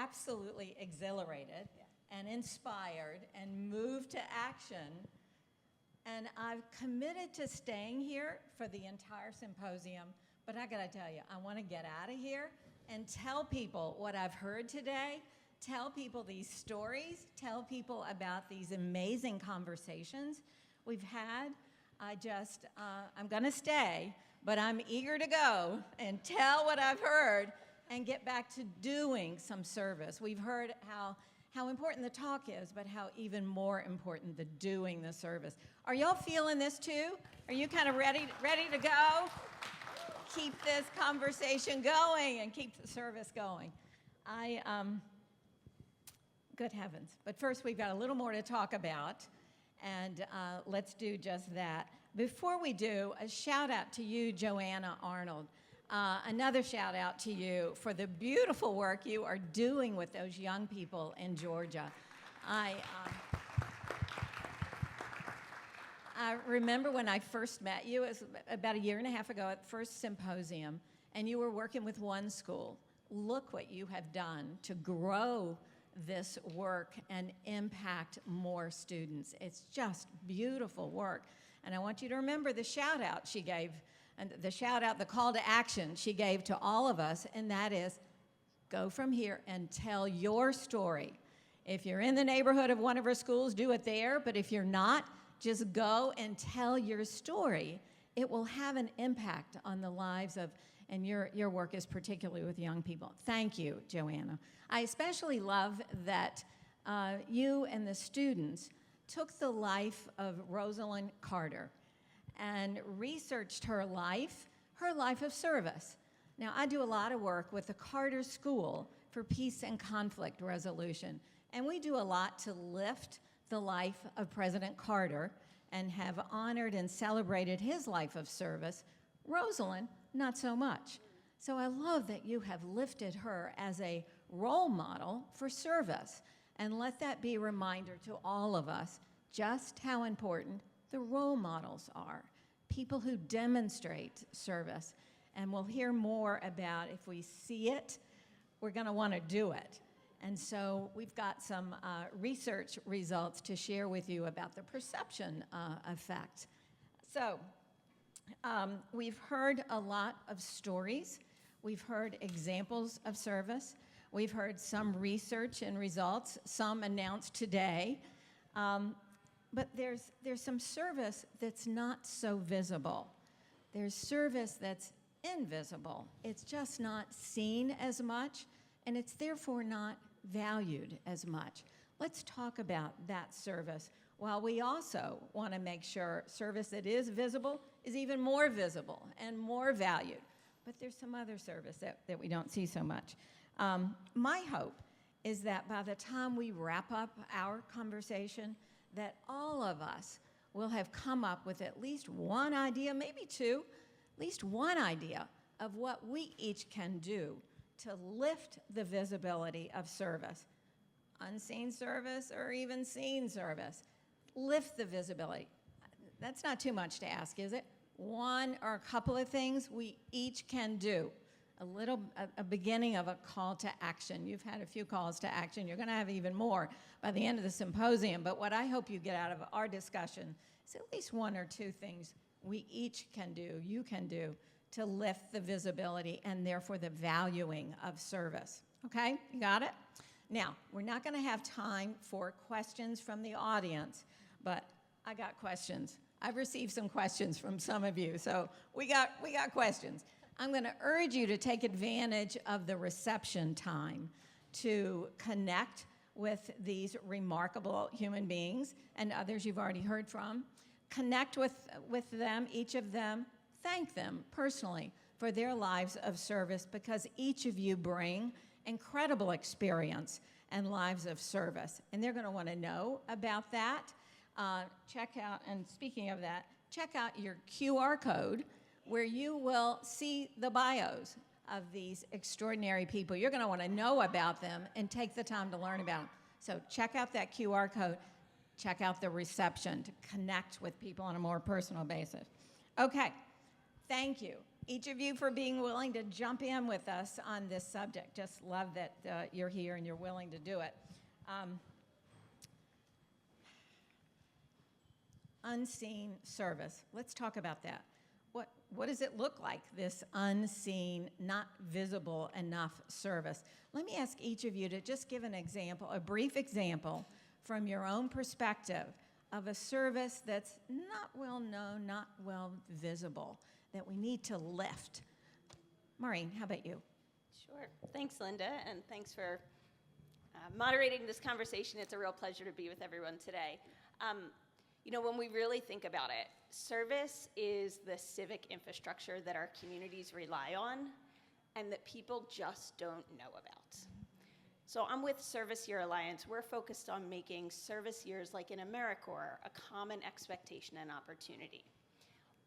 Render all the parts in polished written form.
absolutely exhilarated and inspired and moved to action. And I've committed to staying here for the entire symposium, but I gotta tell you, I wanna get out of here and tell people what I've heard today, tell people these stories, tell people about these amazing conversations we've had. I'm gonna stay, but I'm eager to go and tell what I've heard and get back to doing some service. We've heard how important the talk is, but how even more important the doing the service. Are y'all feeling this too? Are you kind of ready to go? Keep this conversation going and keep the service going. Good heavens. But first, we've got a little more to talk about, and let's do just that. Before we do, a shout out to you, Joanna Arnold. Another shout out to you for the beautiful work you are doing with those young people in Georgia. I remember when I first met you, it was about a year and a half ago at the first symposium, and you were working with one school. Look what you have done to grow this work and impact more students. It's just beautiful work. And I want you to remember the shout out she gave, and the shout out, the call to action she gave to all of us, and that is, go from here and tell your story. If you're in the neighborhood of one of our schools, do it there, but if you're not, just go and tell your story. It will have an impact on the lives of, and your work is particularly with young people. Thank you, Joanna. I especially love that you and the students took the life of Rosalind Carter and researched her life of service. Now, I do a lot of work with the Carter School for Peace and Conflict Resolution, and we do a lot to lift the life of President Carter and have honored and celebrated his life of service. Rosalind, not so much. So I love that you have lifted her as a role model for service, and let that be a reminder to all of us just how important the role models are, people who demonstrate service. And we'll hear more about, if we see it, we're gonna wanna do it. And so we've got some research results to share with you about the perception effect. So we've heard a lot of stories. We've heard examples of service. We've heard some research and results, some announced today. But there's some service that's not so visible. There's service that's invisible. It's just not seen as much, and it's therefore not valued as much. Let's talk about that service, while we also want to make sure service that is visible is even more visible and more valued. But there's some other service that we don't see so much. My hope is that by the time we wrap up our conversation, that all of us will have come up with at least one idea, maybe two, at least one idea of what we each can do to lift the visibility of service. Unseen service or even seen service. Lift the visibility. That's not too much to ask, is it? One or a couple of things we each can do. A beginning of a call to action. You've had a few calls to action. You're going to have even more by the end of the symposium. But what I hope you get out of our discussion is at least one or two things we each can do, you can do, to lift the visibility and therefore the valuing of service. Okay, you got it? Now, we're not going to have time for questions from the audience, but I got questions. I've received some questions from some of you, so we got questions. I'm going to urge you to take advantage of the reception time to connect with these remarkable human beings and others you've already heard from. Connect with them, each of them. Thank them personally for their lives of service, because each of you bring incredible experience and lives of service. And they're going to want to know about that. Check out, and speaking of that, check out your QR code where you will see the bios of these extraordinary people. You're going to want to know about them and take the time to learn about them. So check out that QR code. Check out the reception to connect with people on a more personal basis. Okay, Thank you, each of you, for being willing to jump in with us on this subject. Just love that you're here and you're willing to do it. Unseen service. Let's talk about that. What does it look like, this unseen, not visible enough service? Let me ask each of you to just give an example, a brief example from your own perspective of a service that's not well known, not well visible, that we need to lift. Maureen, how about you? Sure. Thanks, Linda, and thanks for moderating this conversation. It's a real pleasure to be with everyone today. You know, when we really think about it, service is the civic infrastructure that our communities rely on and that people just don't know about. So I'm with Service Year Alliance. We're focused on making service years like in AmeriCorps a common expectation and opportunity.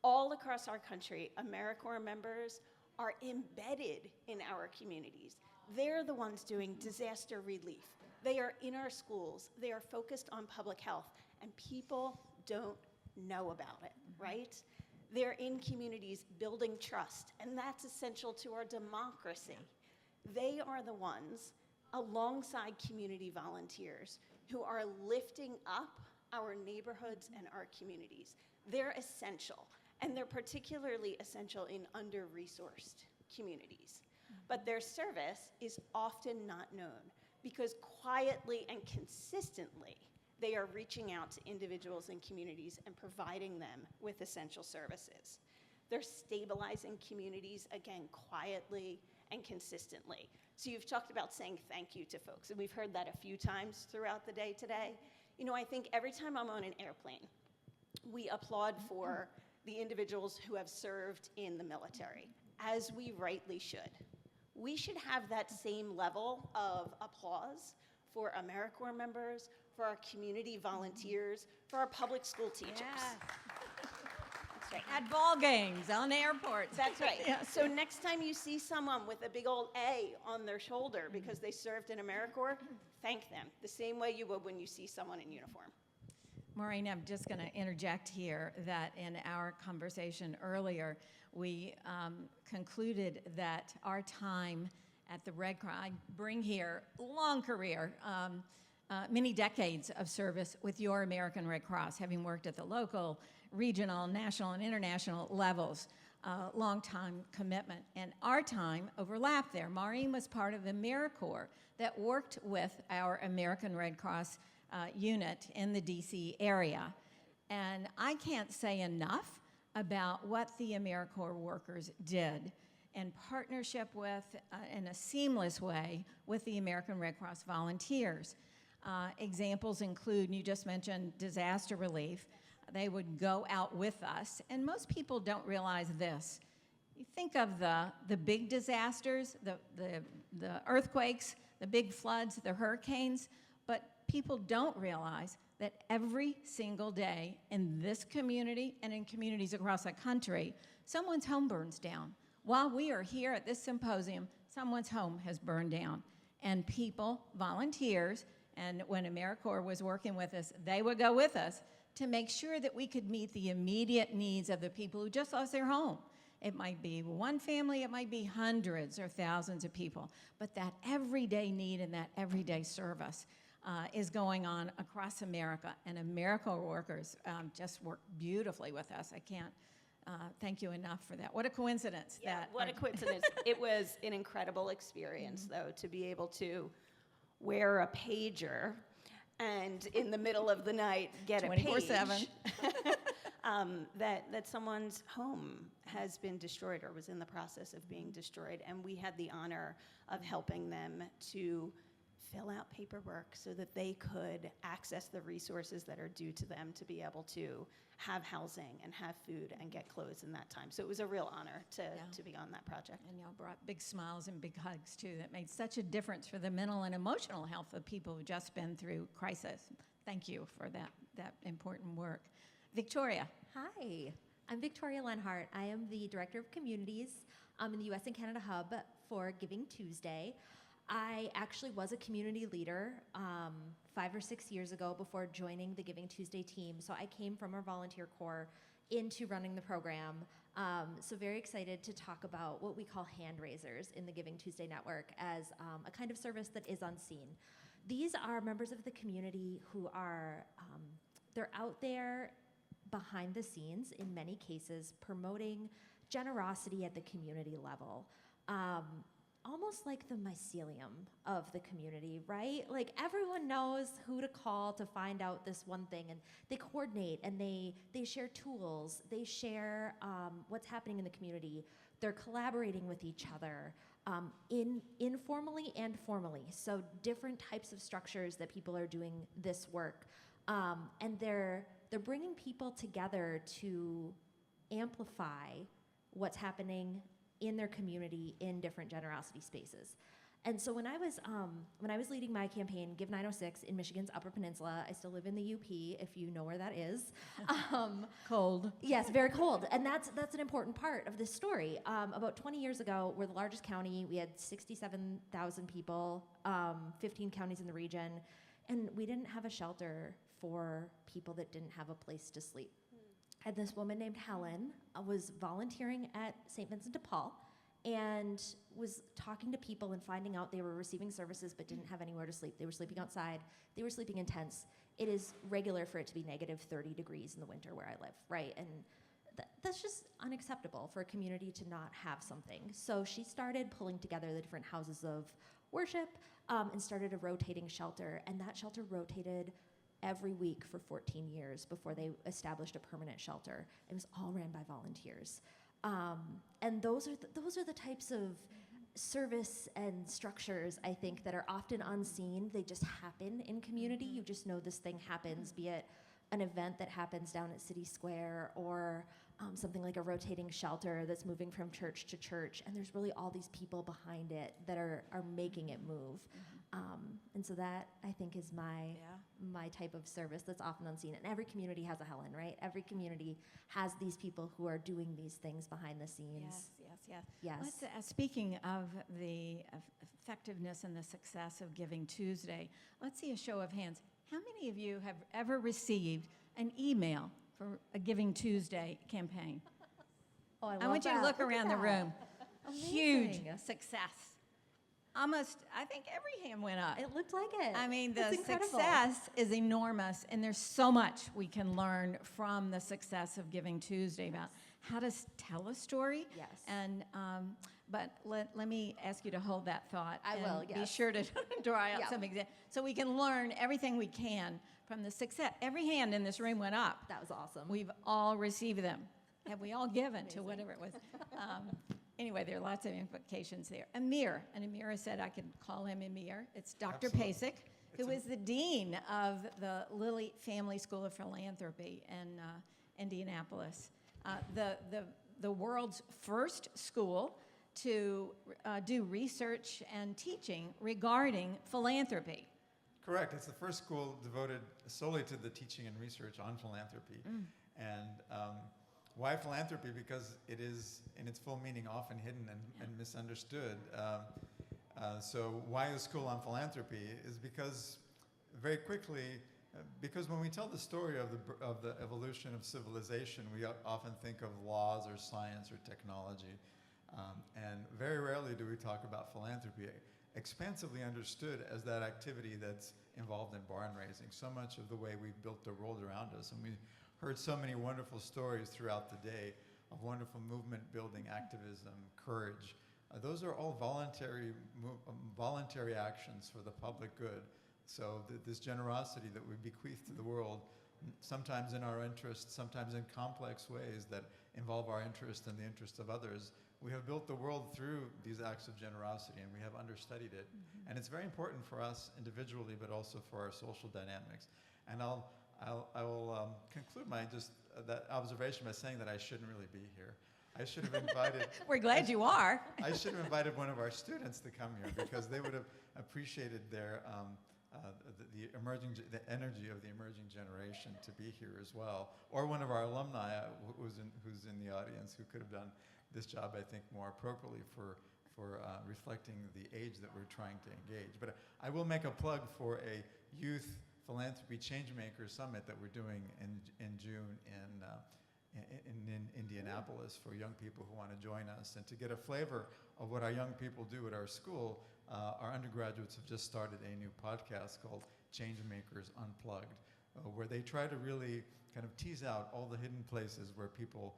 All across our country, AmeriCorps members are embedded in our communities. They're the ones doing disaster relief. They are in our schools. They are focused on public health, and people don't know about it, right? They're in communities building trust, and that's essential to our democracy. They are the ones, alongside community volunteers, who are lifting up our neighborhoods and our communities. They're essential, and they're particularly essential in under-resourced communities. But their service is often not known because quietly and consistently they are reaching out to individuals and communities and providing them with essential services. They're stabilizing communities, again, quietly and consistently. So you've talked about saying thank you to folks, and we've heard that a few times throughout the day today. You know, I think every time I'm on an airplane, we applaud for the individuals who have served in the military, as we rightly should. We should have that same level of applause for AmeriCorps members, for our community volunteers, for our public school teachers. Yes. That's right. At ball games, on airports. That's right. Yes. So next time you see someone with a big old A on their shoulder because they served in AmeriCorps, thank them the same way you would when you see someone in uniform. Maureen, I'm just going to interject here that in our conversation earlier, we concluded that our time at the Red Cross, I bring here long career, many decades of service with your American Red Cross, having worked at the local, regional, national, and international levels, long time commitment. And our time overlapped there. Maureen was part of AmeriCorps that worked with our American Red Cross unit in the DC area. And I can't say enough about what the AmeriCorps workers did in partnership with, in a seamless way, with the American Red Cross volunteers. Examples include, you just mentioned disaster relief. They would go out with us, and most people don't realize this. You think of the big disasters, the earthquakes, the big floods, the hurricanes, but people don't realize that every single day in this community and in communities across the country, someone's home burns down. While we are here at this symposium, someone's home has burned down. And people, volunteers, and when AmeriCorps was working with us, they would go with us to make sure that we could meet the immediate needs of the people who just lost their home. It might be one family, it might be hundreds or thousands of people, but that everyday need and that everyday service is going on across America, and AmeriCorps workers just work beautifully with us. I can't thank you enough for that. What a coincidence. What a coincidence. It was an incredible experience, though, to be able to wear a pager and in the middle of the night get 24/7. That someone's home has been destroyed or was in the process of being destroyed, and we had the honor of helping them to fill out paperwork so that they could access the resources that are due to them to be able to have housing and have food and get clothes in that time. So it was a real honor to be on that project. And y'all brought big smiles and big hugs, too. That made such a difference for the mental and emotional health of people who've just been through crisis. Thank you for that important work. Victoria. Hi, I'm Victoria Leonhardt. I am the Director of Communities in the US and Canada Hub for Giving Tuesday. I actually was a community leader 5 or 6 years ago before joining the Giving Tuesday team. So I came from our volunteer corps into running the program. So very excited to talk about what we call hand raisers in the Giving Tuesday Network as a kind of service that is unseen. These are members of the community who are, they're out there behind the scenes in many cases promoting generosity at the community level. Almost like the mycelium of the community, right? Like everyone knows who to call to find out this one thing, and they coordinate and they share tools, they share what's happening in the community. They're collaborating with each other informally and formally. So different types of structures that people are doing this work, and they're bringing people together to amplify what's happening in their community in different generosity spaces. And so when I was leading my campaign, Give 906 in Michigan's Upper Peninsula, I still live in the UP, if you know where that is. Cold. Yes, very cold. And that's an important part of this story. About 20 years ago, we're the largest county. We had 67,000 people, 15 counties in the region, and we didn't have a shelter for people that didn't have a place to sleep. And this woman named Helen was volunteering at St. Vincent de Paul and was talking to people and finding out they were receiving services but didn't have anywhere to sleep. They were sleeping outside. They were sleeping in tents. It is regular for it to be negative 30 degrees in the winter where I live, right? And that's just unacceptable for a community to not have something. So she started pulling together the different houses of worship and started a rotating shelter. And that shelter rotated every week for 14 years before they established a permanent shelter. It was all ran by volunteers. And those are the types of service and structures, I think, that are often unseen. They just happen in community. You just know this thing happens, be it an event that happens down at City Square or something like a rotating shelter that's moving from church to church. And there's really all these people behind it that are making it move. And so that, I think, is my type of service that's often unseen. And every community has a Helen, right? Every community has these people who are doing these things behind the scenes. Yes. Let's, speaking of the effectiveness and the success of Giving Tuesday, let's see a show of hands. How many of you have ever received an email for a Giving Tuesday campaign? Oh, I want you to look around the room. Amazing. Huge success. Almost, I think every hand went up. It looked like it. I mean, the It's incredible. success is enormous, and there's so much we can learn from the success of Giving Tuesday about how to tell a story. Yes. And but let me ask you to hold that thought. I and will, Be yes. sure to dry out Yeah. some examples so we can learn everything we can from the success. Every hand in this room went up. That was awesome. We've all received them. Have we all given to whatever it was? Anyway, there are lots of implications there. Amir, and Amir said I could call him Amir. It's Dr. Absolutely. Pasic, who is the dean of the Lilly Family School of Philanthropy in Indianapolis, the world's first school to do research and teaching regarding philanthropy. Correct. It's the first school devoted solely to the teaching and research on philanthropy. And why philanthropy? Because it is, in its full meaning, often hidden and misunderstood. So why a school on philanthropy is because, very quickly, because when we tell the story of the evolution of civilization, we often think of laws or science or technology. And very rarely do we talk about philanthropy, expansively understood as that activity that's involved in barn raising. So much of the way we've built the world around us, and we heard so many wonderful stories throughout the day of wonderful movement building, activism, courage. Those are all voluntary actions for the public good. So this generosity that we bequeath to the world, sometimes in our interest, sometimes in complex ways that involve our interest and the interest of others, we have built the world through these acts of generosity, and we have understudied it. And it's very important for us individually, but also for our social dynamics. And I will conclude my that observation by saying that I shouldn't really be here. I should have invited. We're glad you are. I should have invited one of our students to come here because they would have appreciated their the energy of the emerging generation to be here as well, or one of our alumni who's in the audience who could have done this job, I think, more appropriately for reflecting the age that we're trying to engage. But I will make a plug for a youth philanthropy changemaker summit that we're doing in June Indianapolis for young people who want to join us. And to get a flavor of what our young people do at our school, our undergraduates have just started a new podcast called Changemakers Unplugged, where they try to really kind of tease out all the hidden places where people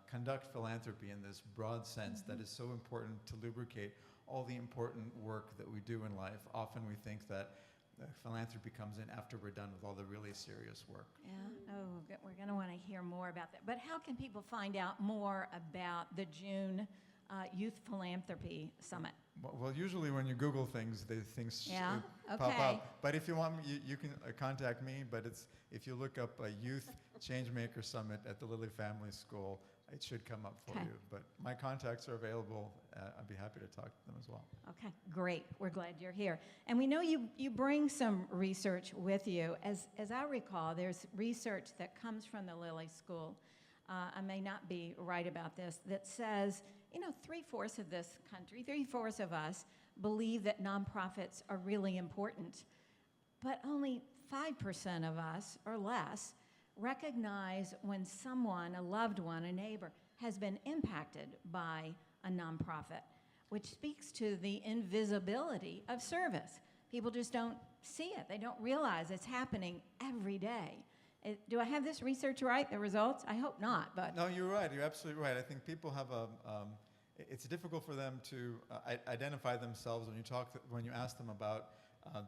conduct philanthropy in this broad sense that is so important to lubricate all the important work that we do in life. Often we think that philanthropy comes in after we're done with all the really serious work. Yeah. Oh, we're going to want to hear more about that. But how can people find out more about the June Youth Philanthropy Summit? Well, usually when you Google things, things Yeah? pop Okay. up. But if you want, you can contact me. But if you look up a Youth Changemaker Summit at the Lilly Family School, it should come up for Okay. you. But my contacts are available. I'd be happy to talk to them as well. Okay, great. We're glad you're here. And we know you bring some research with you. As I recall, there's research that comes from the Lilly School. I may not be right about this, that says, 3/4 of this country, 3/4 of us believe that nonprofits are really important, but only 5% of us or less recognize when someone, a loved one, a neighbor, has been impacted by a nonprofit, which speaks to the invisibility of service. People just don't see it. They don't realize it's happening every day. Do I have this research right, the results? I hope not, but... No, you're right. You're absolutely right. I think people have it's difficult for them to identify themselves when you ask them about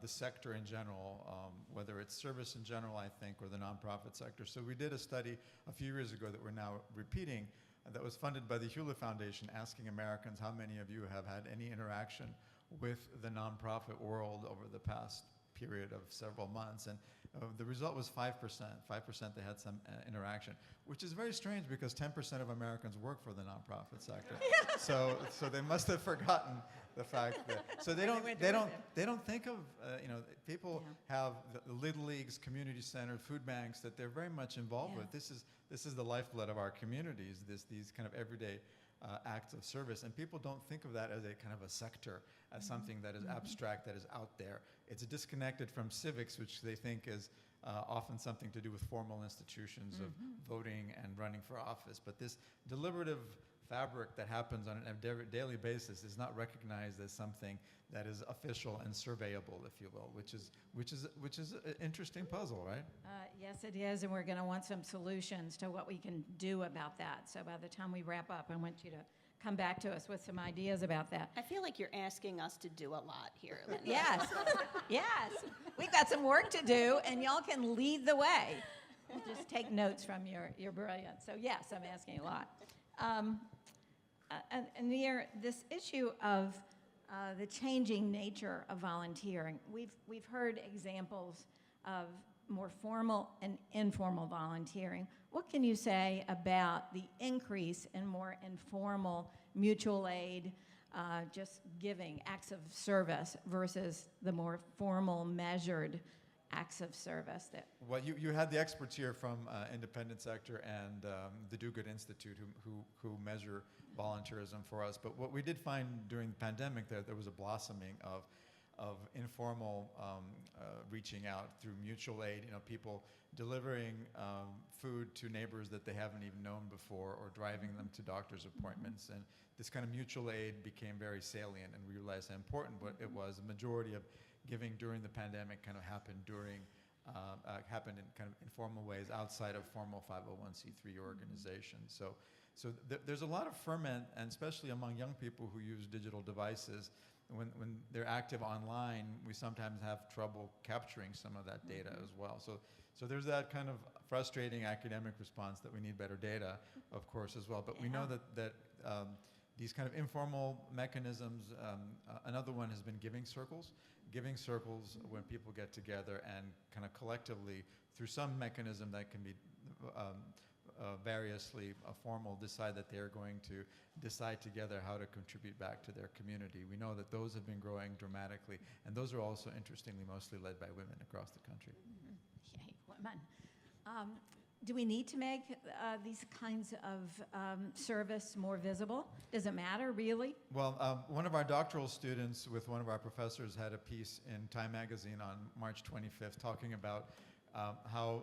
the sector in general, whether it's service in general, I think, or the nonprofit sector. So we did a study a few years ago that we're now repeating that was funded by the Hewlett Foundation, asking Americans how many of you have had any interaction with the nonprofit world over the past period of several months. And the result was 5%. 5% they had some interaction, which is very strange because 10% of Americans work for the nonprofit sector. So they must have forgotten the fact that. So they don't think of people have the Little Leagues, community centers, food banks that they're very much involved with. This is the lifeblood of our communities. These kind of everyday acts of service, and people don't think of that as a kind of a sector, as something that is abstract, that is out there. It's disconnected from civics, which they think is often something to do with formal institutions of voting and running for office. But this deliberative fabric that happens on a daily basis is not recognized as something that is official and surveyable, if you will, which is an interesting puzzle, right? Yes, it is, and we're going to want some solutions to what we can do about that. So by the time we wrap up, I want you to come back to us with some ideas about that. I feel like you're asking us to do a lot here, Linda. Yes, yes. We've got some work to do, and y'all can lead the way. We'll just take notes from your brilliance. So yes, I'm asking a lot. And Amir, this issue of the changing nature of volunteering, we've heard examples of more formal and informal volunteering. What can you say about the increase in more informal mutual aid, just giving, acts of service, versus the more formal, measured acts of service? Well, you had the experts here from Independent Sector and the Do Good Institute who measure volunteerism for us. But what we did find during the pandemic, there was a blossoming of informal reaching out through mutual aid, people delivering food to neighbors that they haven't even known before, or driving them to doctor's appointments. And this kind of mutual aid became very salient, and we realized how important it was. The majority of giving during the pandemic kind of happened happened in kind of informal ways outside of formal 501c3 organizations. So there's a lot of ferment, and especially among young people who use digital devices. When they're active online, we sometimes have trouble capturing some of that data as well. So there's that kind of frustrating academic response that we need better data, of course, as well. But we know that these kind of informal mechanisms, another one has been giving circles. Giving circles when people get together and kind of collectively, through some mechanism that can be variously formal, decide that they're going to decide together how to contribute back to their community. We know that those have been growing dramatically, and those are also, interestingly, mostly led by women across the country. Yay, women. Do we need to make these kinds of service more visible? Does it matter, really? Well, one of our doctoral students with one of our professors had a piece in Time magazine on March 25th talking about how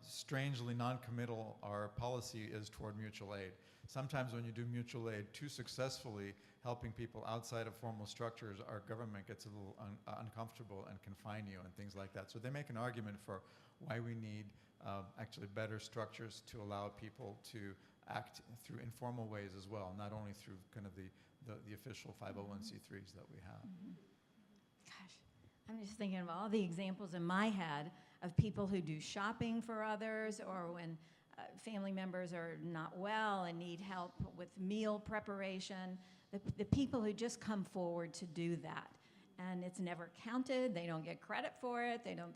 strangely non-committal our policy is toward mutual aid. Sometimes when you do mutual aid too successfully, helping people outside of formal structures, our government gets a little uncomfortable and can fine you and things like that. So they make an argument for why we need actually better structures to allow people to act through informal ways as well, not only through kind of the official 501c3s that we have. Gosh, I'm just thinking of all the examples in my head of people who do shopping for others, or when family members are not well and need help with meal preparation, the people who just come forward to do that. And it's never counted, they don't get credit for it, they don't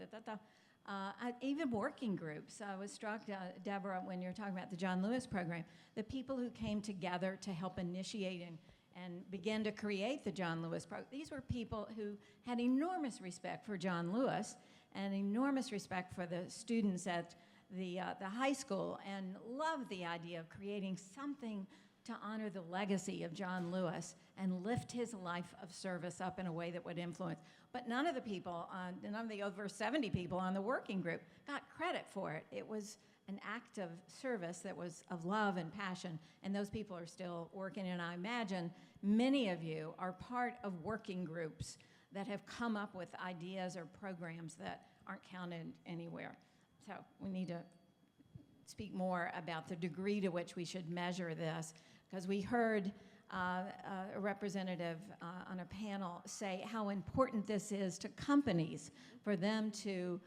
even working groups. I was struck, Deborah, when you're talking about the John Lewis program, the people who came together to help initiate and begin to create the John Lewis program. These were people who had enormous respect for John Lewis and enormous respect for the students at the high school, and loved the idea of creating something to honor the legacy of John Lewis and lift his life of service up in a way that would influence. But none of the over 70 people on the working group got credit for it. It was an act of service that was of love and passion, and those people are still working, and I imagine many of you are part of working groups that have come up with ideas or programs that aren't counted anywhere. So we need to speak more about the degree to which we should measure this, because we heard a representative on a panel say how important this is to companies for them to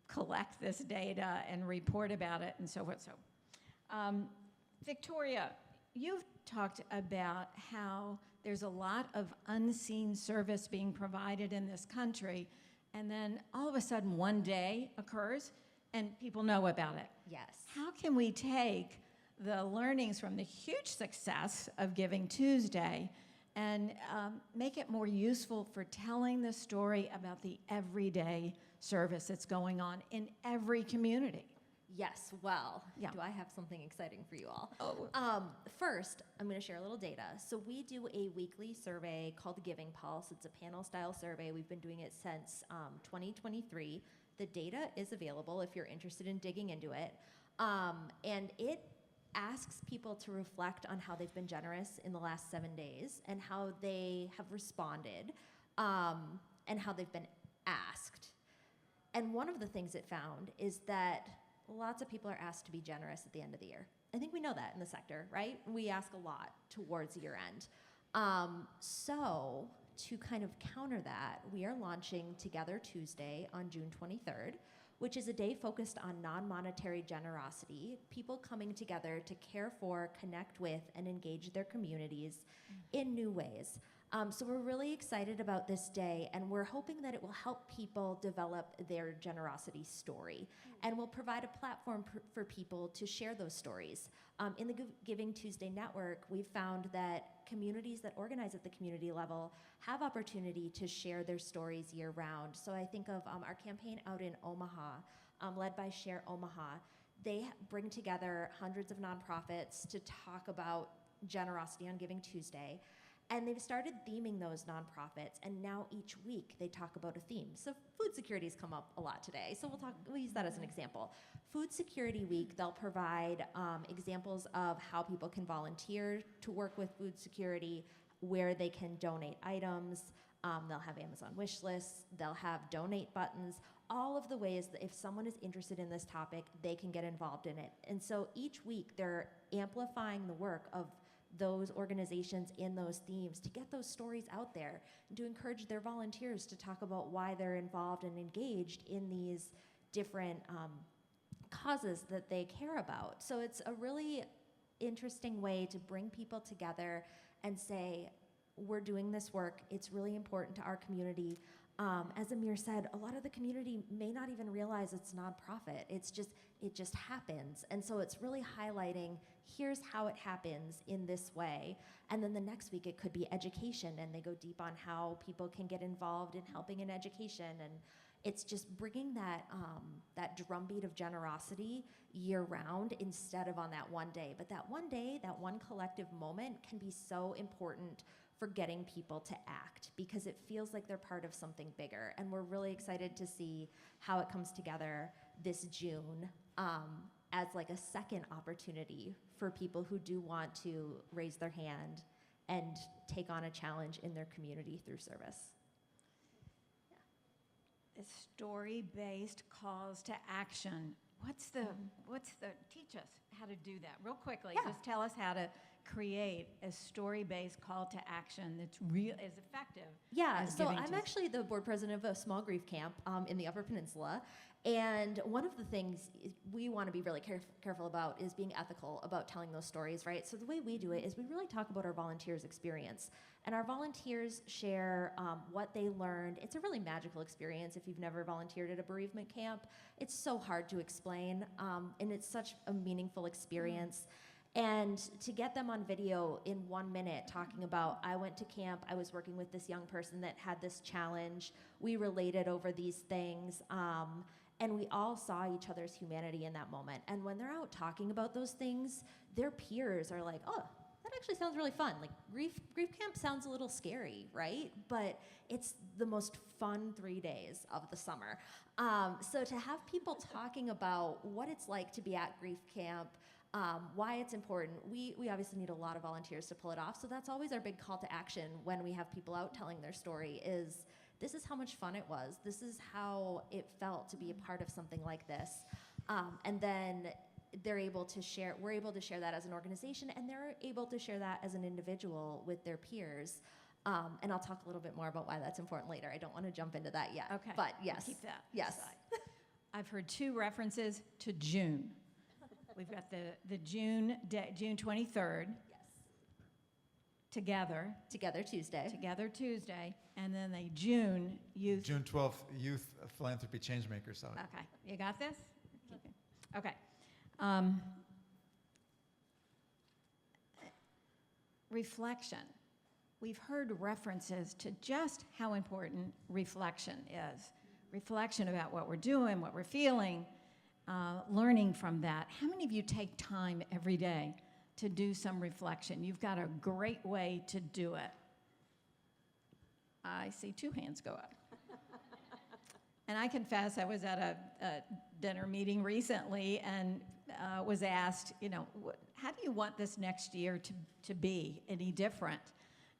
collect this data and report about it and so forth. So, Victoria, you've talked about how there's a lot of unseen service being provided in this country, and then all of a sudden one day occurs and people know about it. Yes. How can we take the learnings from the huge success of Giving Tuesday and make it more useful for telling the story about the everyday service that's going on in every community? Yes, well, Yeah. do I have something exciting for you all? Oh. First, I'm going to share a little data. So we do a weekly survey called Giving Pulse. It's a panel-style survey. We've been doing it since 2023. The data is available if you're interested in digging into it. And it asks people to reflect on how they've been generous in the last 7 days and how they have responded, and how they've been asked. And one of the things it found is that lots of people are asked to be generous at the end of the year. I think we know that in the sector, right? We ask a lot towards year end. So to kind of counter that, we are launching Together Tuesday on June 23rd, which is a day focused on non-monetary generosity, people coming together to care for, connect with, and engage their communities in new ways. So we're really excited about this day, and we're hoping that it will help people develop their generosity story, and will provide a platform for people to share those stories. In the Giving Tuesday network, we've found that communities that organize at the community level have opportunity to share their stories year-round. So I think of our campaign out in Omaha, led by Share Omaha. They bring together hundreds of nonprofits to talk about generosity on Giving Tuesday. And they've started theming those nonprofits, and now each week they talk about a theme. So food security has come up a lot today, so we'll use that as an example. Food Security Week, they'll provide examples of how people can volunteer to work with food security, where they can donate items. They'll have Amazon wish lists, they'll have donate buttons, all of the ways that if someone is interested in this topic, they can get involved in it. And so each week they're amplifying the work of those organizations in those themes to get those stories out there and to encourage their volunteers to talk about why they're involved and engaged in these different causes that they care about. So it's a really interesting way to bring people together and say, we're doing this work, it's really important to our community. As Amir said, a lot of the community may not even realize it's nonprofit. It just happens. And so it's really highlighting, here's how it happens in this way. And then the next week it could be education, and they go deep on how people can get involved in helping in education. And it's just bringing that drumbeat of generosity year round instead of on that one day. But that one day, that one collective moment can be so important for getting people to act, because it feels like they're part of something bigger. And we're really excited to see how it comes together this June as like a second opportunity for people who do want to raise their hand and take on a challenge in their community through service. The story-based calls to action. What's the teach us how to do that real quickly. Yeah. Just tell us how to create a story-based call to action that's real, is effective. Yeah, as so giving I'm to- actually the board president of a small grief camp in the Upper Peninsula. And one of the things we want to be really careful about is being ethical about telling those stories, right? So the way we do it is we really talk about our volunteers' experience. And our volunteers share what they learned. It's a really magical experience if you've never volunteered at a bereavement camp. It's so hard to explain, and it's such a meaningful experience. And to get them on video in 1 minute talking about, I went to camp, I was working with this young person that had this challenge, we related over these things, and we all saw each other's humanity in that moment. And when they're out talking about those things, their peers are like, oh, that actually sounds really fun. Like grief camp sounds a little scary, right? But it's the most fun 3 days of the summer. So to have people talking about what it's like to be at grief camp, why it's important. We obviously need a lot of volunteers to pull it off, so that's always our big call to action when we have people out telling their story is, this is how much fun it was. This is how it felt to be a part of something like this. And then we're able to share that as an organization, and they're able to share that as an individual with their peers. And I'll talk a little bit more about why that's important later. I don't want to jump into that yet. Okay. But yes. We'll keep that Yes. aside. I've heard 2 references to June. We've got the June 23rd. Yes. Together Tuesday, and then the June youth. June 12th, Youth Philanthropy Changemaker Summit. Okay, you got this? Okay. Reflection. We've heard references to just how important reflection is. Reflection about what we're doing, what we're feeling, learning from that. How many of you take time every day to do some reflection? You've got a great way to do it. I see 2 hands go up. And I confess, I was at a dinner meeting recently and was asked, how do you want this next year to be any different?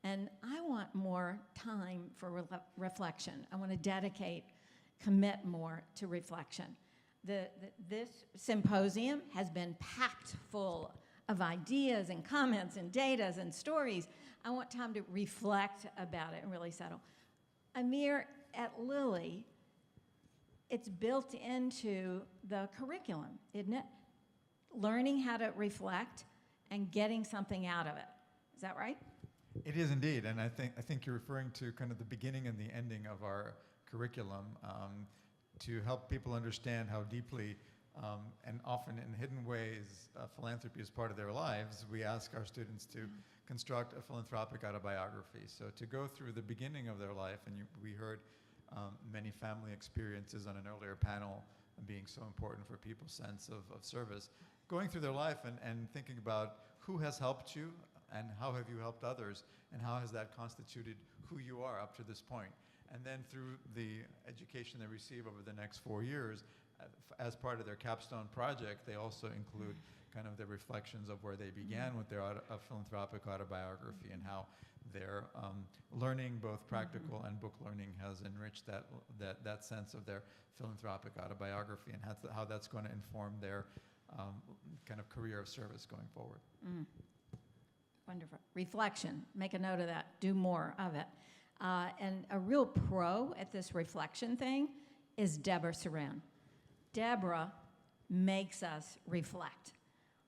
And I want more time for reflection. I want to commit more to reflection. This symposium has been packed full of ideas and comments and data and stories. I want time to reflect about it and really settle. Amir, at Lilly, it's built into the curriculum, isn't it? Learning how to reflect and getting something out of it. Is that right? It is indeed, and I think you're referring to kind of the beginning and the ending of our curriculum to help people understand how deeply and often in hidden ways philanthropy is part of their lives. We ask our students to construct a philanthropic autobiography. So to go through the beginning of their life, and we heard many family experiences on an earlier panel being so important for people's sense of service, going through their life and thinking about who has helped you and how have you helped others, and how has that constituted who you are up to this point. And then through the education they receive over the next 4 years, as part of their capstone project, they also include kind of the reflections of where they began with their philanthropic autobiography and how their learning, both practical and book learning, has enriched that sense of their philanthropic autobiography, and how that's going to inform their kind of career of service going forward. Wonderful. Reflection. Make a note of that. Do more of it. And a real pro at this reflection thing is Deborah Saran. Deborah makes us reflect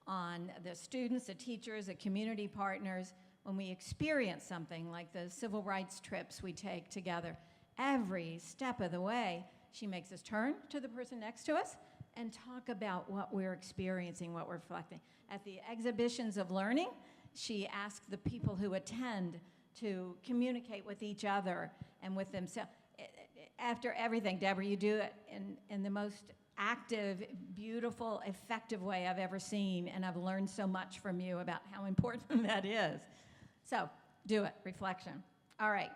on the students, the teachers, the community partners. When we experience something like the civil rights trips we take together, every step of the way, she makes us turn to the person next to us and talk about what we're experiencing, what we're reflecting. At the exhibitions of learning, she asks the people who attend to communicate with each other and with themselves. After everything, Deborah, you do it in the most active, beautiful, effective way I've ever seen, and I've learned so much from you about how important that is. So, do it, reflection. All right.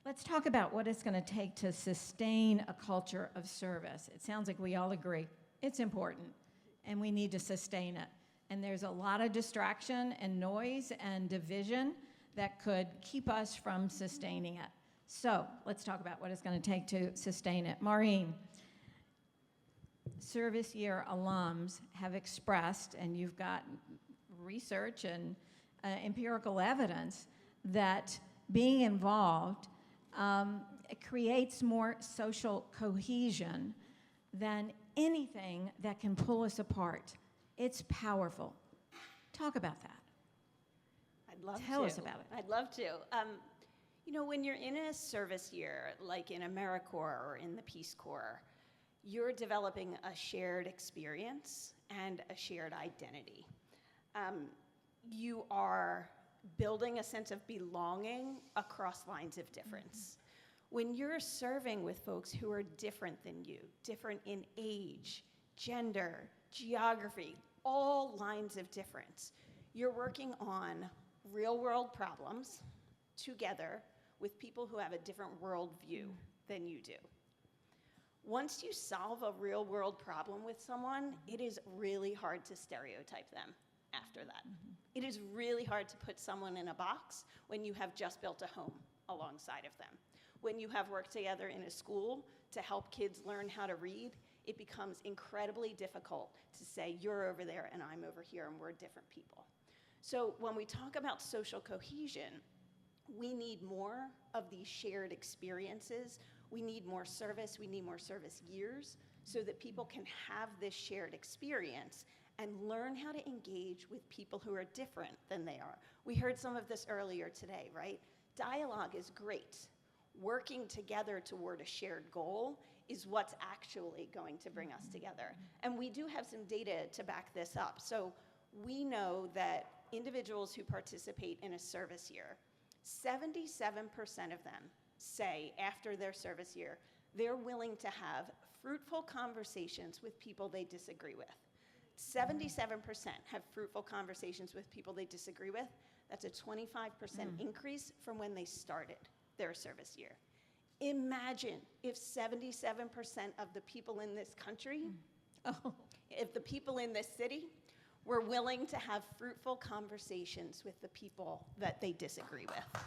Let's talk about what it's going to take to sustain a culture of service. It sounds like we all agree it's important, and we need to sustain it. And there's a lot of distraction and noise and division that could keep us from sustaining it. So let's talk about what it's going to take to sustain it. Maureen, service year alums have expressed, and you've got research and empirical evidence, that being involved it creates more social cohesion than anything that can pull us apart. It's powerful. Talk about that. I'd love to. Tell us about it. I'd love to. You know, when you're in a service year, like in AmeriCorps or in the Peace Corps, you're developing a shared experience and a shared identity. You are building a sense of belonging across lines of difference. When you're serving with folks who are different than you, different in age, gender, geography, all lines of difference, you're working on real-world problems together with people who have a different worldview than you do. Once you solve a real-world problem with someone, it is really hard to stereotype them after that. It is really hard to put someone in a box when you have just built a home alongside of them. When you have worked together in a school to help kids learn how to read, it becomes incredibly difficult to say, you're over there and I'm over here and we're different people. So when we talk about social cohesion, we need more of these shared experiences. We need more service years, so that people can have this shared experience and learn how to engage with people who are different than they are. We heard some of this earlier today, right? Dialogue is great. Working together toward a shared goal is what's actually going to bring us together. And we do have some data to back this up. So we know that individuals who participate in a service year, 77% of them say after their service year, they're willing to have fruitful conversations with people they disagree with. 77% have fruitful conversations with people they disagree with. That's a 25% increase from when they started their service year. Imagine if 77% of the people in this country, if the people in this city were willing to have fruitful conversations with the people that they disagree with.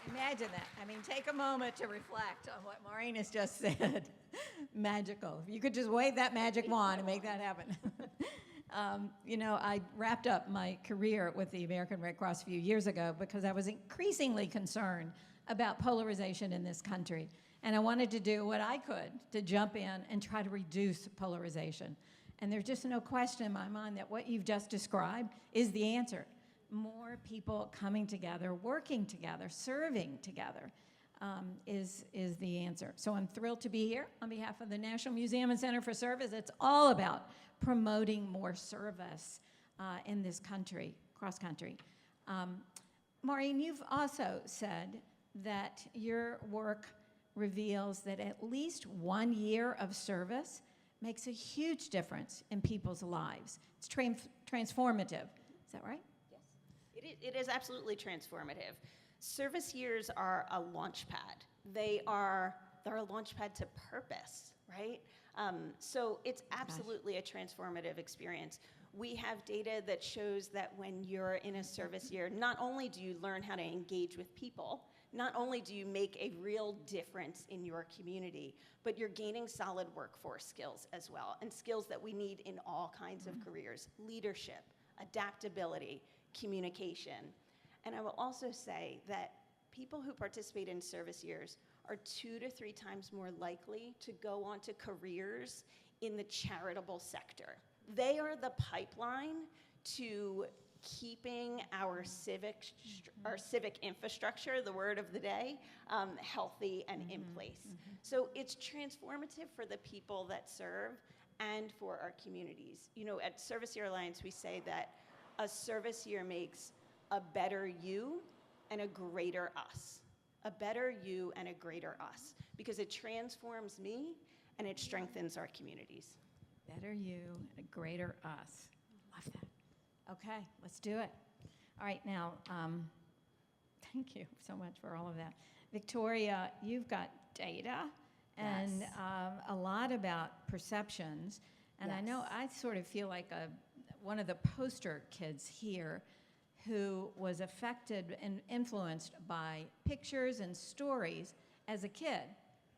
Imagine that. I mean, take a moment to reflect on what Maureen has just said. Magical. If you could just wave that magic wand and make that happen. You know, I wrapped up my career with the American Red Cross a few years ago because I was increasingly concerned about polarization in this country. And I wanted to do what I could to jump in and try to reduce polarization. And there's just no question in my mind that what you've just described is the answer. More people coming together, working together, serving together is the answer. So I'm thrilled to be here on behalf of the National Museum and Center for Service. It's all about promoting more service in this country, cross country. Maureen, you've also said that your work reveals that at least 1 year of service makes a huge difference in people's lives. It's transformative. Is that right? Yes, it is absolutely transformative. Service years are a launch pad. They're a launch pad to purpose, right? So it's absolutely a transformative experience. We have data that shows that when you're in a service year, not only do you learn how to engage with people, not only do you make a real difference in your community, but you're gaining solid workforce skills as well, and skills that we need in all kinds of careers: leadership, adaptability, communication. And I will also say that people who participate in service years are 2 to 3 times more likely to go on to careers in the charitable sector. They are the pipeline to keeping our civic infrastructure, the word of the day, healthy and in place. So it's transformative for the people that serve and for our communities. You know, at Service Year Alliance, we say that a service year makes a better you and a greater us. A better you and a greater us, because it transforms me and it strengthens our communities. Better you, a greater us. Love that. Okay, let's do it. All right, now, Thank you so much for all of that. Victoria, you've got data and Yes. a lot about perceptions. And I know Yes. I sort of feel like one of the poster kids here who was affected and influenced by pictures and stories as a kid.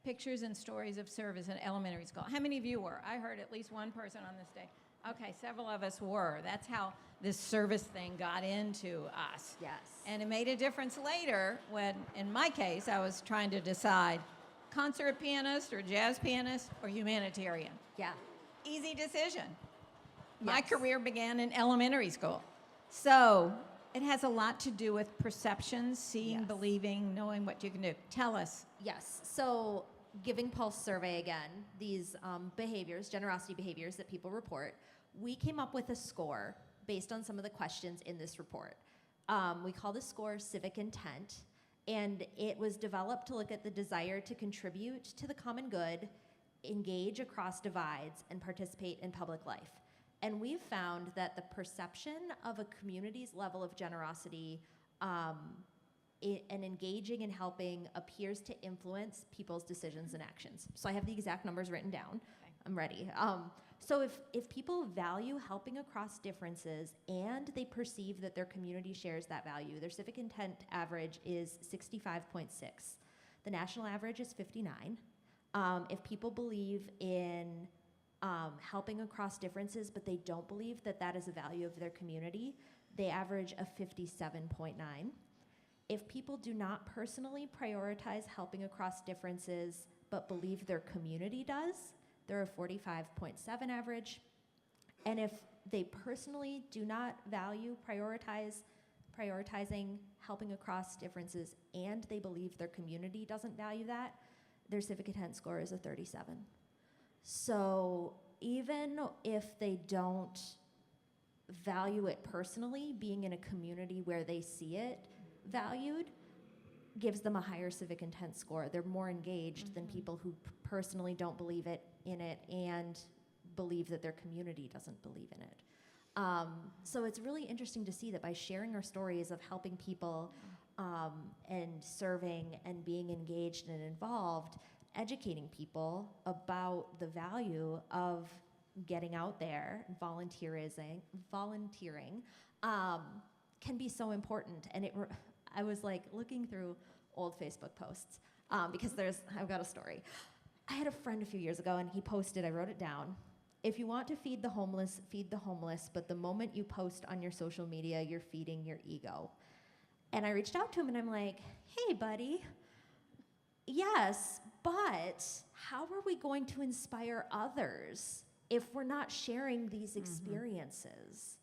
Pictures and stories of service in elementary school. How many of you were? I heard at least one person on this day. Okay, several of us were. That's how this service thing got into us. Yes. And it made a difference later when, in my case, I was trying to decide concert pianist or jazz pianist or humanitarian. Yeah. Easy decision. My Yes. career began in elementary school. So it has a lot to do with perceptions, seeing, Yes. believing, knowing what you can do. Tell us. Yes. So, Giving Pulse survey again, these behaviors, generosity behaviors that people report, we came up with a score based on some of the questions in this report. We call the score civic intent, and it was developed to look at the desire to contribute to the common good, engage across divides, and participate in public life. And we've found that the perception of a community's level of generosity and engaging and helping appears to influence people's decisions and actions. So I have the exact numbers written down. Okay. I'm ready. So if people value helping across differences and they perceive that their community shares that value, their civic intent average is 65.6. The national average is 59. If people believe in helping across differences, but they don't believe that that is a value of their community, they average a 57.9. If people do not personally prioritize helping across differences, but believe their community does, they're a 45.7 average. And if they personally do not value prioritizing helping across differences and they believe their community doesn't value that, their civic intent score is a 37. So even if they don't value it personally, being in a community where they see it valued gives them a higher civic intent score. They're more engaged than people who personally don't believe in it and believe that their community doesn't believe in it. So it's really interesting to see that by sharing our stories of helping people and serving and being engaged and involved, educating people about the value of getting out there and volunteering can be so important. And I was like looking through old Facebook posts because I've got a story. I had a friend a few years ago and he posted, I wrote it down, if you want to feed the homeless, but the moment you post on your social media, you're feeding your ego. And I reached out to him and I'm like, hey buddy, yes, but how are we going to inspire others if we're not sharing these experiences?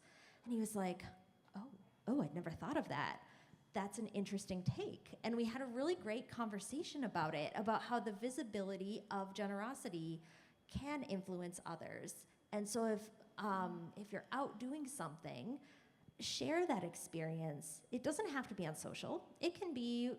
And he was like, oh, I'd never thought of that. That's an interesting take. And we had a really great conversation about it, about how the visibility of generosity can influence others. And so if you're out doing something, share that experience. It doesn't have to be on social. It can be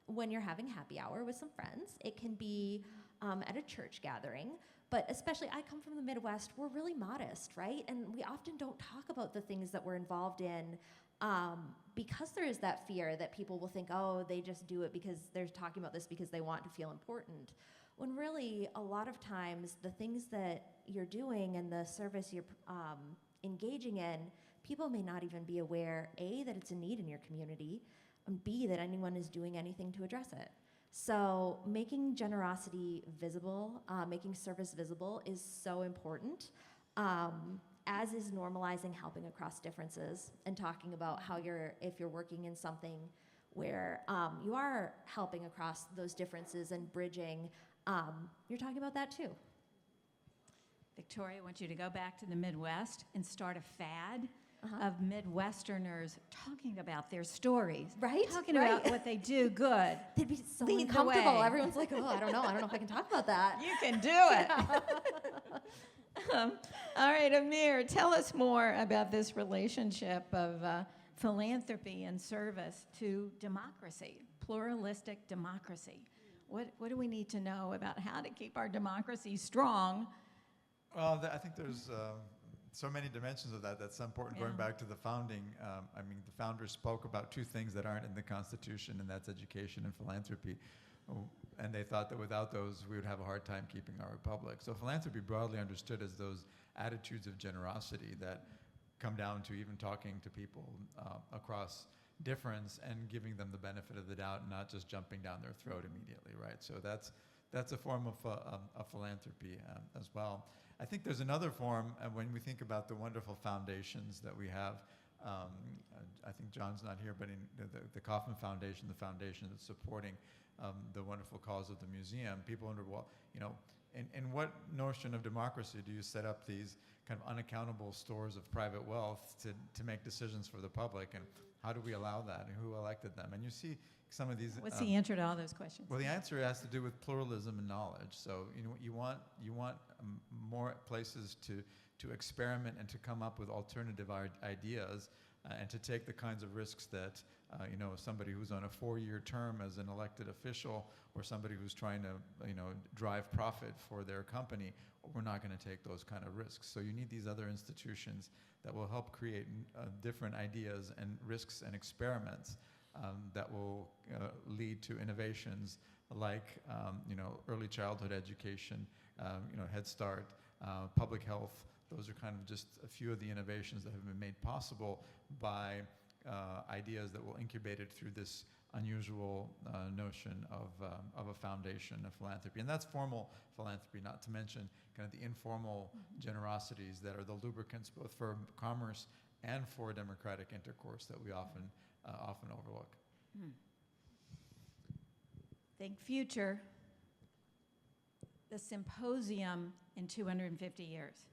when you're having happy hour with some friends. It can be at a church gathering. But especially, I come from the Midwest, we're really modest, right? And we often don't talk about the things that we're involved in because there is that fear that people will think, oh, they just do it because they're talking about this because they want to feel important. When really, a lot of times, the things that you're doing and the service you're engaging in, people may not even be aware, A, that it's a need in your community, and B, that anyone is doing anything to address it. So making generosity visible, making service visible is so important, as is normalizing helping across differences and talking about how if you're working in something where you are helping across those differences and bridging, you're talking about that too. Victoria, I want you to go back to the Midwest and start a fad of Midwesterners talking about their stories. Right? Talking Right. about what they do good. They'd be so Lead the uncomfortable. way. Everyone's like, oh, I don't know if I can talk about that. You can do it. All right, Amir, tell us more about this relationship of philanthropy and service to democracy, pluralistic democracy. What do we need to know about how to keep our democracy strong? Well, I think there's so many dimensions of that. That's so important. Yeah. Going back to the founding, I mean, the founders spoke about two things that aren't in the Constitution, and that's education and philanthropy. And they thought that without those, we would have a hard time keeping our republic. So philanthropy, broadly understood as those attitudes of generosity that come down to even talking to people across difference and giving them the benefit of the doubt and not just jumping down their throat immediately, right? So that's a form of philanthropy as well. I think there's another form when we think about the wonderful foundations that we have. I think John's not here, but in the Kauffman Foundation, the foundation that's supporting the wonderful cause of the museum, people wonder, well, you know, in what notion of democracy do you set up these kind of unaccountable stores of private wealth to make decisions for the public, and how do we allow that, and who elected them? And you see some of these. What's the answer to all those questions? Well, the answer has to do with pluralism and knowledge. So you want more places to experiment and to come up with alternative ideas, and to take the kinds of risks that somebody who's on a 4-year term as an elected official, or somebody who's trying to drive profit for their company. We're not going to take those kind of risks. So you need these other institutions that will help create different ideas and risks and experiments that will lead to innovations like early childhood education, Head Start, public health. Those are kind of just a few of the innovations that have been made possible by ideas that will incubate it through this unusual notion of a foundation of philanthropy. And that's formal philanthropy, not to mention kind of the informal generosities that are the lubricants both for commerce and for democratic intercourse that we often overlook. Think future. The symposium in 250 years.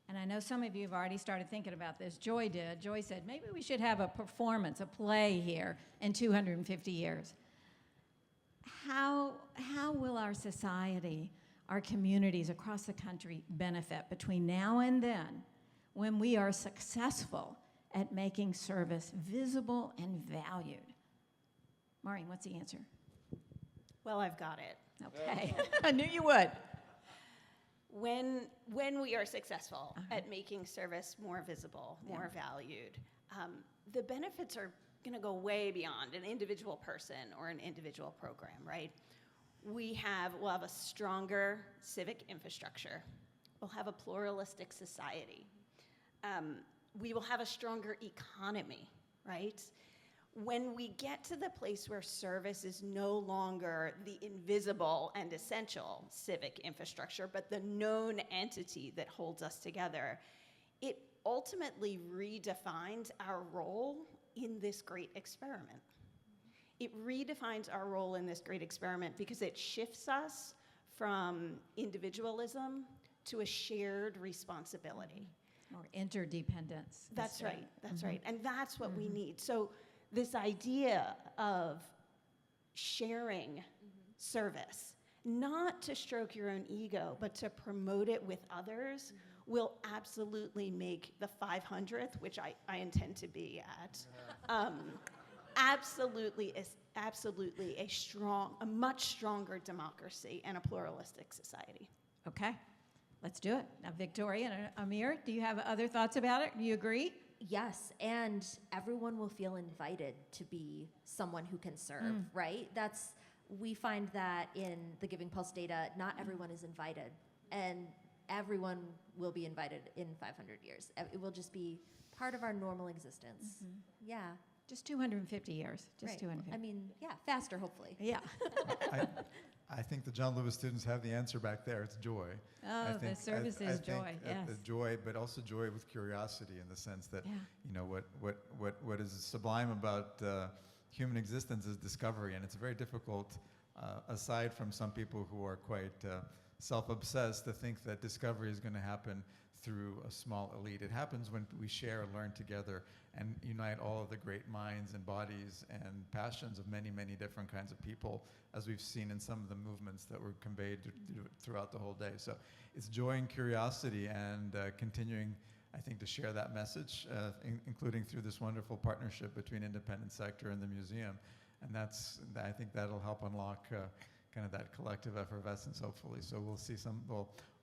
And I know some of you have already started thinking about this. Joy did. Joy said, maybe we should have a performance, a play here in 250 years. How will our society, our communities across the country benefit between now and then when we are successful at making service visible and valued? Maureen, what's the answer? Well, I've got it. Okay. I knew you would. When we are successful at making service more visible, more valued, the benefits are going to go way beyond an individual person or an individual program, right? We'll have a stronger civic infrastructure. We'll have a pluralistic society. We will have a stronger economy, right? When we get to the place where service is no longer the invisible and essential civic infrastructure, but the known entity that holds us together, it ultimately redefines our role in this great experiment. It redefines our role in this great experiment because it shifts us from individualism to a shared responsibility. Or interdependence. That's right, that's right. And that's what we need. So this idea of sharing service, not to stroke your own ego, but to promote it with others, will absolutely make the 500th, which I intend to be at, absolutely a much stronger democracy and a pluralistic society. Okay, let's do it. Now, Victoria and Amir, do you have other thoughts about it? Do you agree? Yes, and everyone will feel invited to be someone who can serve, right? We find that in the Giving Pulse data, not everyone is invited, and everyone will be invited in 500 years. It will just be part of our normal existence. Yeah. Just 250 years, just Right. 250. I mean, yeah, faster, hopefully. Yeah. I think the John Lewis students have the answer back there. It's joy. Oh, the service is joy, yes. Joy, but also joy with curiosity in the sense that, Yeah. what is sublime about human existence is discovery, and it's very difficult, aside from some people who are quite self-obsessed, to think that discovery is going to happen through a small elite. It happens when we share and learn together and unite all of the great minds and bodies and passions of many, many different kinds of people, as we've seen in some of the movements that were conveyed throughout the whole day. So it's joy and curiosity, and continuing, I think, to share that message, including through this wonderful partnership between independent sector and the museum. And I think that'll help unlock kind of that collective effervescence, hopefully. So we'll see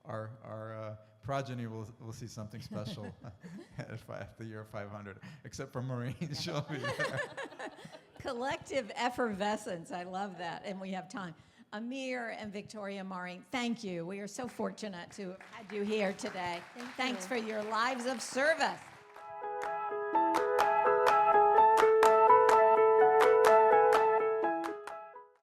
our progeny will see something special at the year 500. Except for Maureen, she'll be there. Collective effervescence. I love that. And we have time. Amir and Victoria, Maureen, thank you. We are so fortunate to have had you here today. Thanks for your lives of service.